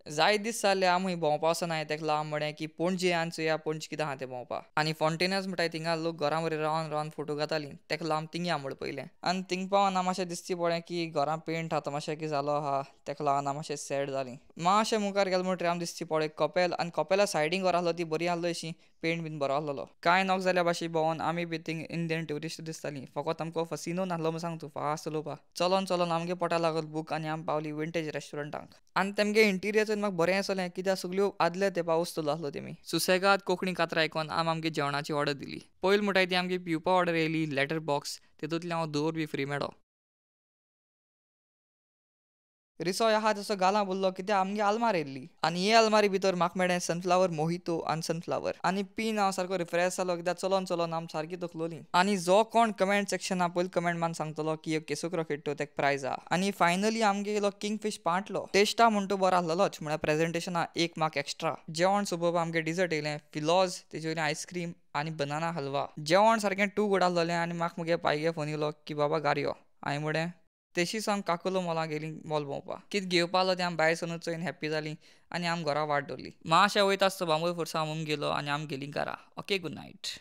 जायत दीस जाल्ले आमी भोंवपा वचनाय तेका लागून म्हळें की पणजे आनी चोया पणजे कितें आहा तें भोंवपा आनी फॉन्टेनर्स म्हणटाय थिंगा लोक घरा वयर रावन रावन फोटो घातालीं तेका लागून थिंग या म्हूण पयलें आनी थिंग पावन आमकां मातशें दिसची पडलें की घरा पेंट आतां मातशें कितें जालो आहा तेका लागून आमी मातशें सॅड जालीं मातशें मुखार गेले म्हणटरी आमकां दिसची पडलें कपेल आनी कपेला सायडीन घरा आसलो ती बरी आसली अशी पेंट बीन बरो आसलो कांय नॉक जाल्या भाशेन भोंवन आमी बी थिंग इंडियन ट्युरिस्ट दिसतालीं फकत आमकां फसिनो नासलो म्हूण सांग तूं फास्ट चलोवपा चलोन चलोन आमगे पोटा लागत बूक आनी आमी पावलीं विंटेज रेस्टॉरंटाक आनी तेमगे इंटिरियर चोवन म्हाका बरें दिसलें कित्याक सगल्यो आदले तेंपा वस्तू आसल्यो तेमी सुसेगाद कोंकणी कातरां आयकोन आमगे जेवणाची ऑर्डर दिली पयलीं म्हणटाय ती आमगे पिवपा ऑर्डर येयली लेटर बॉक्स तितूंतलें हांव दोवर बी फ्री मेळ्ळो रिसॉय आहा तसो घालां बोल्लो कित्याक आमगे आलमार येयल्ली आनी हे आलमारी भितर म्हाका मेळ्ळें सनफ्लावर मोहितो आनी सनफ्लावर आनी पीन हांव सारको रिफ्रेश जालो कित्याक चलोन चलोन आमी सारकी तकलोलीं आनी जो कोण कमेंट सेक्शना पयलीं कमेंट मान सांगतलो की ह्यो केसो क्रोकेट्यो तेका प्रायज आहा आनी फायनली आमगे येयलो किंगफीश पांटलो टेस्टा म्हणटा बरो आसलोच म्हळ्यार प्रेजेंटेशना एक मार्क एक्स्ट्रा जेवण सुपर्ब आमगे डिजर्ट येयलें फिलॉज तेजे वयल्यान आयस्क्रीम आनी बनाना हलवा जेवण सारकें टू गूड आसलोलें आनी म्हाका मुगे पायगे फोन येयलो की बाबा गारयो हांवें म्हळें तेशी सांग काकुलो मॉलाक गेलीं मॉल भोंवपा कितें घेवपा आसलो तें आमी भायर सनूच चोयन हॅप्पी जालीं आनी आमी घरा वाट दवरली मातशें वयता आसतना बांबोळी फोर्सा आमी गेलो आनी आमी गेलीं घरा ओके गूड नायट